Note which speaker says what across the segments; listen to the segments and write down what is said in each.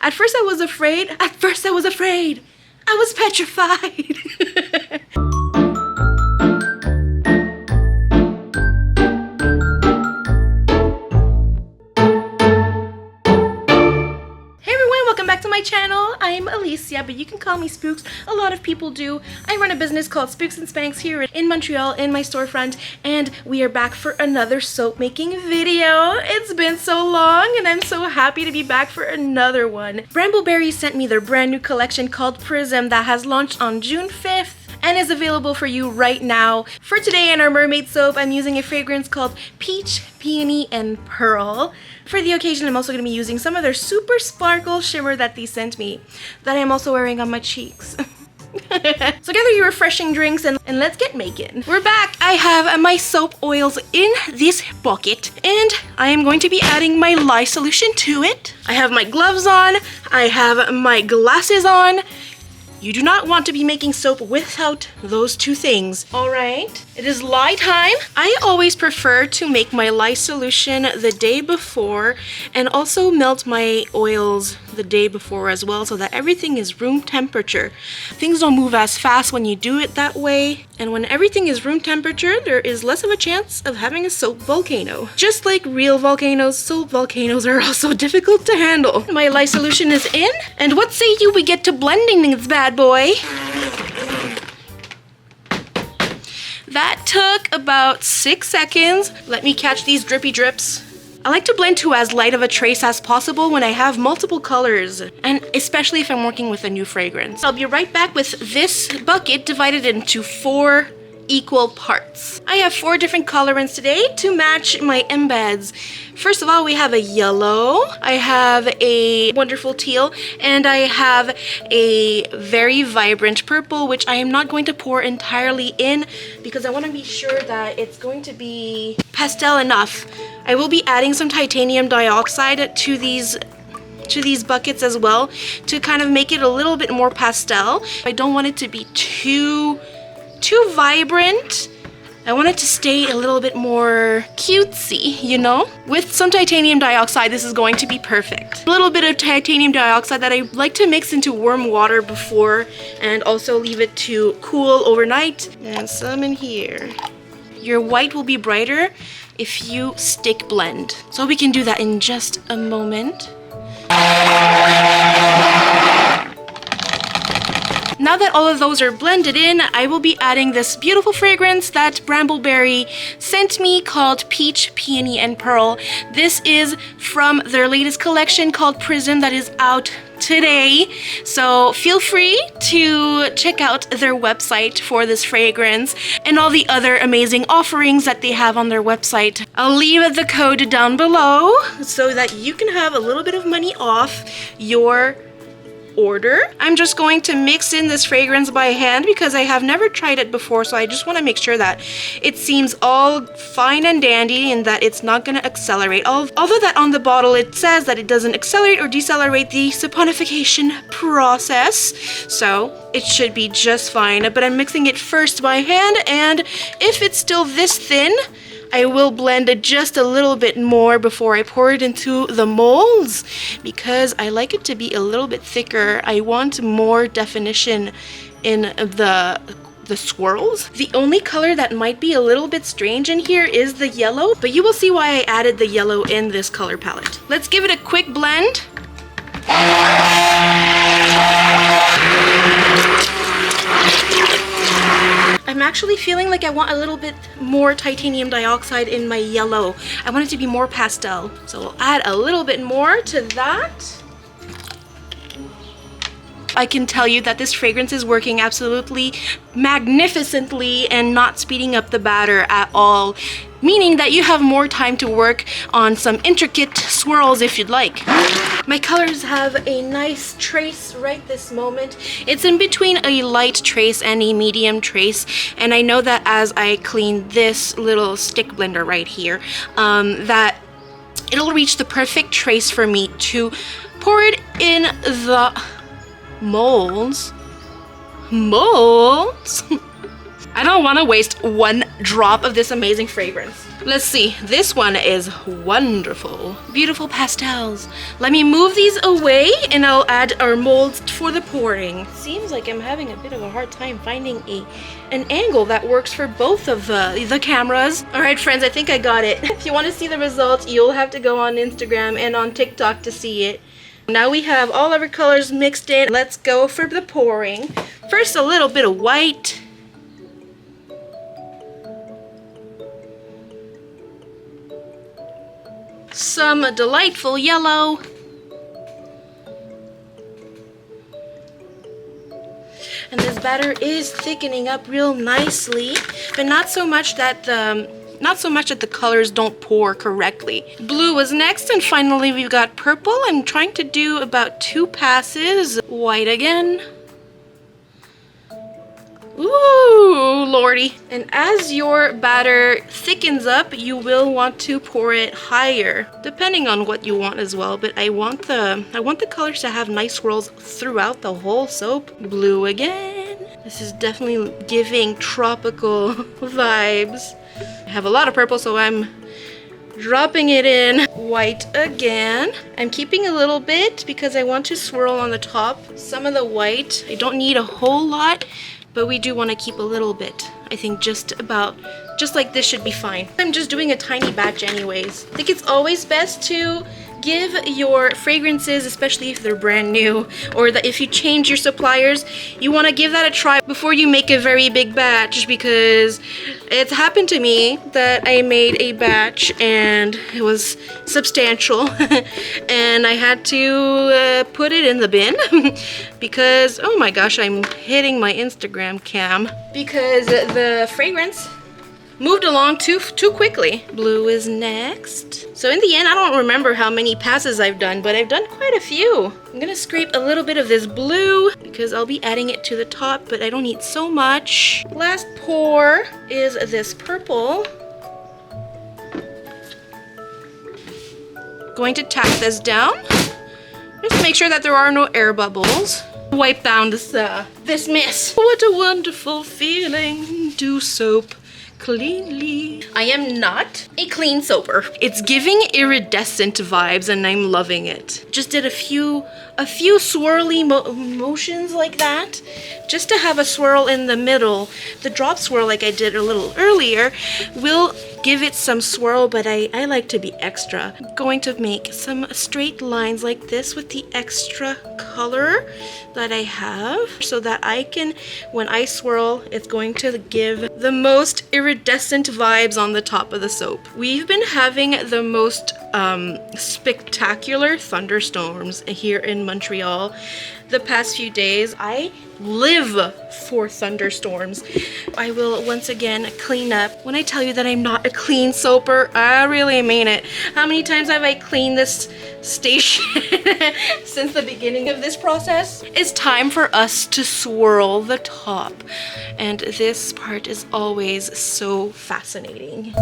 Speaker 1: At first I was afraid. I was petrified. Channel. I'm Alicia, but you can call me Spooks. A lot of people do. I run a business called Spooks and Spanks here in Montreal in my storefront, and we are back for another soap making video. It's been so long and I'm so happy to be back for another one. Bramble Berry sent me their brand new collection called Prism that has launched on June 5th and is available for you right now. For today in our mermaid soap, I'm using a fragrance called Peach, Peony and Pearl. For the occasion, I'm also going to be using some of their super sparkle shimmer that they sent me, that I'm also wearing on my cheeks. So gather your refreshing drinks and let's get making. We're back. I have my soap oils in this bucket and I am going to be adding my lye solution to it. I have my gloves on. I have my glasses on. You do not want to be making soap without those two things. All right, it is lye time. I always prefer to make my lye solution the day before and also melt my oils the day before as well so that everything is room temperature. Things don't move as fast when you do it that way. And when everything is room temperature, there is less of a chance of having a soap volcano. Just like real volcanoes, soap volcanoes are also difficult to handle. My lye solution is in, and what say you we get to blending this bad boy? That took about 6 seconds. Let me catch these drippy drips. I like to blend to as light of a trace as possible when I have multiple colors, and especially if I'm working with a new fragrance. I'll be right back with this bucket divided into 4 equal parts. I have 4 different colorants today to match my embeds. First of all, we have a yellow, I have a wonderful teal, and I have a very vibrant purple, which I am not going to pour entirely in because I want to be sure that it's going to be pastel enough. I will be adding some titanium dioxide to these buckets as well to kind of make it a little bit more pastel. I don't want it to be too vibrant. I want it to stay a little bit more cutesy, you know? With some titanium dioxide, this is going to be perfect. A little bit of titanium dioxide that I like to mix into warm water before and also leave it to cool overnight. And some in here. Your white will be brighter if you stick blend. So we can do that in just a moment. Now that all of those are blended in, I will be adding this beautiful fragrance that Bramble Berry sent me called Peach, Peony and Pearl. This is from their latest collection called Prism that is out today. So feel free to check out their website for this fragrance and all the other amazing offerings that they have on their website. I'll leave the code down below so that you can have a little bit of money off your order. I'm just going to mix in this fragrance by hand because I have never tried it before, so I just want to make sure that it seems all fine and dandy and that it's not going to accelerate. Although that on the bottle it says that it doesn't accelerate or decelerate the saponification process, so it should be just fine. But I'm mixing it first by hand, and if it's still this thin, I will blend it just a little bit more before I pour it into the molds because I like it to be a little bit thicker. I want more definition in the swirls. The only color that might be a little bit strange in here is the yellow, but you will see why I added the yellow in this color palette. Let's give it a quick blend. I'm actually feeling like I want a little bit more titanium dioxide in my yellow. I want it to be more pastel. So I'll add a little bit more to that. I can tell you that this fragrance is working absolutely magnificently and not speeding up the batter at all, meaning that you have more time to work on some intricate swirls if you'd like. My colors have a nice trace right this moment. It's in between a light trace and a medium trace, and I know that as I clean this little stick blender right here, that it'll reach the perfect trace for me to pour it in the molds. I don't want to waste one drop of this amazing fragrance. Let's see, this one is wonderful. Beautiful pastels. Let me move these away and I'll add our molds for the pouring. Seems like I'm having a bit of a hard time finding an angle that works for both of the cameras. All right, friends, I think I got it. If you want to see the results, you'll have to go on Instagram and on TikTok to see it. Now we have all of our colors mixed in. Let's go for the pouring. First, a little bit of white. Some delightful yellow. And this batter is thickening up real nicely, but not so much that the colors don't pour correctly. Blue was next, and finally we've got purple. I'm trying to do about 2 passes. White again. Ooh, lordy. And as your batter thickens up, you will want to pour it higher, depending on what you want as well. But I want the colors to have nice swirls throughout the whole soap. Blue again. This is definitely giving tropical vibes. I have a lot of purple, so I'm dropping it in. White again. I'm keeping a little bit because I want to swirl on the top. Some of the white, I don't need a whole lot, but we do want to keep a little bit. I think just like this should be fine. I'm just doing a tiny batch anyways. I think it's always best to give your fragrances, especially if they're brand new, or that if you change your suppliers, you want to give that a try before you make a very big batch, because it's happened to me that I made a batch and it was substantial and I had to put it in the bin because, oh my gosh, I'm hitting my Instagram cam because the fragrance moved along too quickly. Blue is next. So in the end, I don't remember how many passes I've done, but I've done quite a few. I'm gonna scrape a little bit of this blue because I'll be adding it to the top, but I don't need so much. Last pour is this purple. Going to tap this down just to make sure that there are no air bubbles. Wipe down this mess. What a wonderful feeling. Do soap cleanly. I am not a clean soaper. It's giving iridescent vibes and I'm loving it. Just did a few swirly motions like that, just to have a swirl in the middle. The drop swirl, like I did a little earlier, will give it some swirl, but I like to be extra. I'm going to make some straight lines like this with the extra color that I have, so that I can, when I swirl, it's going to give the most iridescent vibes on the top of the soap. We've been having the most spectacular thunderstorms here in Montreal the past few days. I live for thunderstorms. I will once again clean up. When I tell you that I'm not a clean soaper, I really mean it. How many times have I cleaned this station since the beginning of this process? It's time for us to swirl the top, and this part is always so fascinating.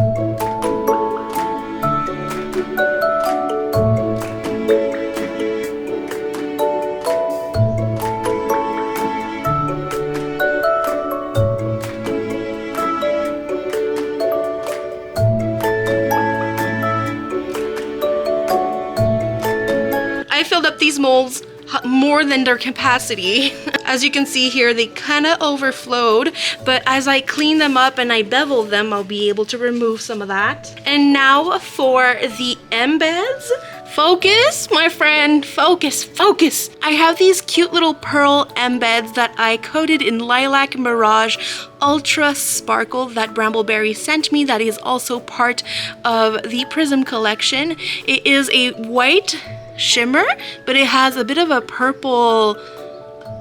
Speaker 1: I filled up these molds more than their capacity. As you can see here, they kind of overflowed, but as I clean them up and I bevel them, I'll be able to remove some of that. And now for the embeds. Focus, my friend, focus, focus. I have these cute little pearl embeds that I coated in Lilac Mirage Ultra Sparkle that Bramble Berry sent me. That is also part of the Prism collection. It is a white shimmer, but it has a bit of a purple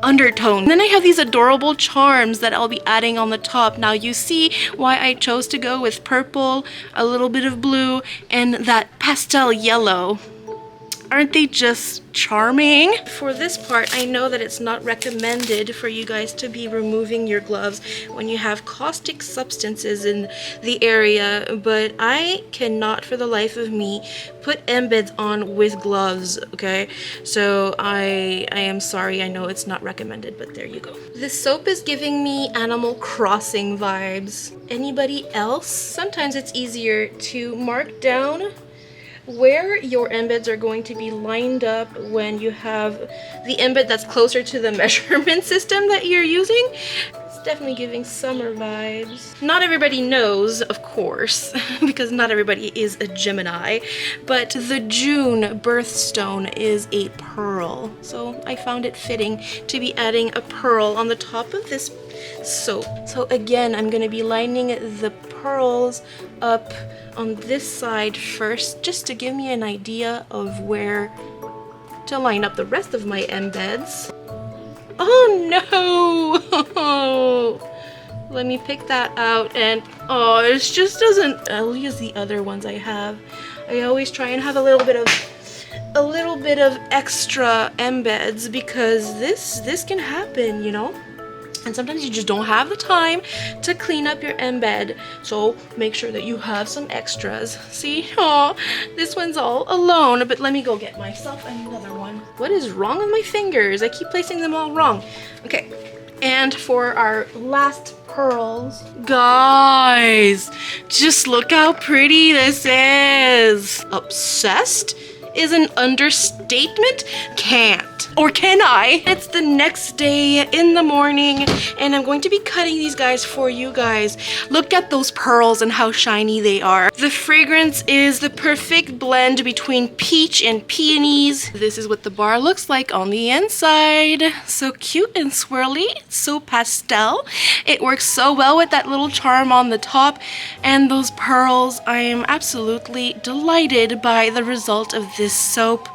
Speaker 1: undertone. And then I have these adorable charms that I'll be adding on the top. Now you see why I chose to go with purple, a little bit of blue, and that pastel yellow. Aren't they just charming? For this part, I know that it's not recommended for you guys to be removing your gloves when you have caustic substances in the area, but I cannot for the life of me put embeds on with gloves, okay? So I am sorry, I know it's not recommended, but there you go. This soap is giving me Animal Crossing vibes. Anybody else? Sometimes it's easier to mark down where your embeds are going to be lined up when you have the embed that's closer to the measurement system that you're using. It's definitely giving summer vibes. Not everybody knows, of course, because not everybody is a Gemini, but the June birthstone is a pearl. So I found it fitting to be adding a pearl on the top of this soap. So again, I'm going to be lining the pearls up on this side first, just to give me an idea of where to line up the rest of my embeds. Oh no! Let me pick that out, and oh, it just doesn't. I'll use the other ones I have. I always try and have a little bit of extra embeds, because this can happen, you know? And sometimes you just don't have the time to clean up your embed, so make sure that you have some extras. See? Oh, this one's all alone, but let me go get myself another one. What is wrong with my fingers? I keep placing them all wrong. Okay, and for our last pearls, guys, just look how pretty this is. Obsessed is an understatement. Can't. Or can I? It's the next day in the morning, and I'm going to be cutting these guys for you guys. Look at those pearls and how shiny they are. The fragrance is the perfect blend between peach and peonies. This is what the bar looks like on the inside. So cute and swirly, so pastel. It works so well with that little charm on the top, and those pearls. I am absolutely delighted by the result of this soap.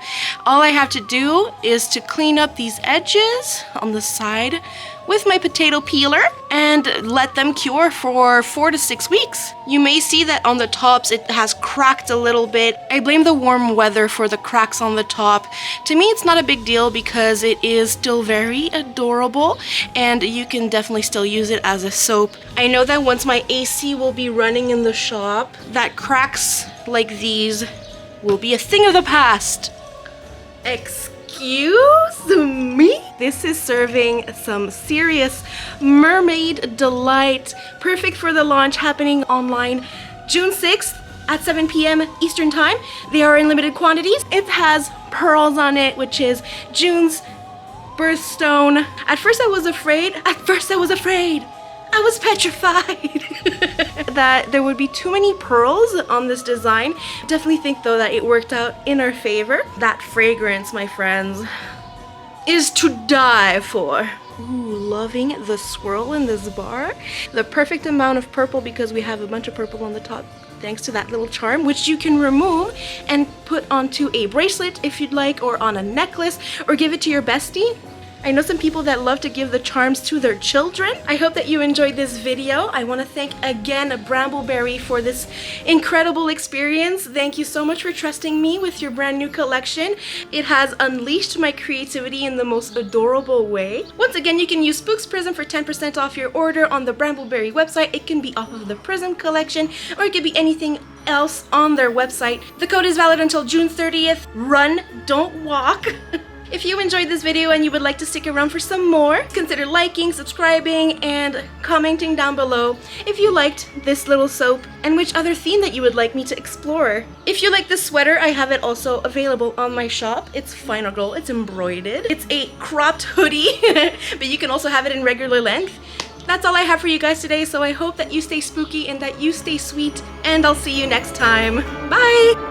Speaker 1: All I have to do is to clean up these edges on the side with my potato peeler and let them cure for 4 to 6 weeks. You may see that on the tops it has cracked a little bit. I blame the warm weather for the cracks on the top. To me, it's not a big deal because it is still very adorable, and you can definitely still use it as a soap. I know that once my AC will be running in the shop, that cracks like these will be a thing of the past. Excuse me? This is serving some serious mermaid delight. Perfect for the launch happening online June 6th at 7 p.m. Eastern Time. They are in limited quantities. It has pearls on it, which is June's birthstone. At first I was afraid. I was petrified that there would be too many pearls on this design. Definitely think though that it worked out in our favor. That fragrance, my friends, is to die for. Ooh, loving the swirl in this bar. The perfect amount of purple, because we have a bunch of purple on the top thanks to that little charm, which you can remove and put onto a bracelet if you'd like, or on a necklace, or give it to your bestie. I know some people that love to give the charms to their children. I hope that you enjoyed this video. I want to thank again Bramble Berry for this incredible experience. Thank you so much for trusting me with your brand new collection. It has unleashed my creativity in the most adorable way. Once again, you can use Spooks Prism for 10% off your order on the Bramble Berry website. It can be off of the Prism collection, or it could be anything else on their website. The code is valid until June 30th. Run, don't walk. If you enjoyed this video and you would like to stick around for some more, consider liking, subscribing, and commenting down below if you liked this little soap and which other theme that you would like me to explore. If you like this sweater, I have it also available on my shop. It's Final Girl, it's embroidered. It's a cropped hoodie, but you can also have it in regular length. That's all I have for you guys today, so I hope that you stay spooky and that you stay sweet, and I'll see you next time. Bye!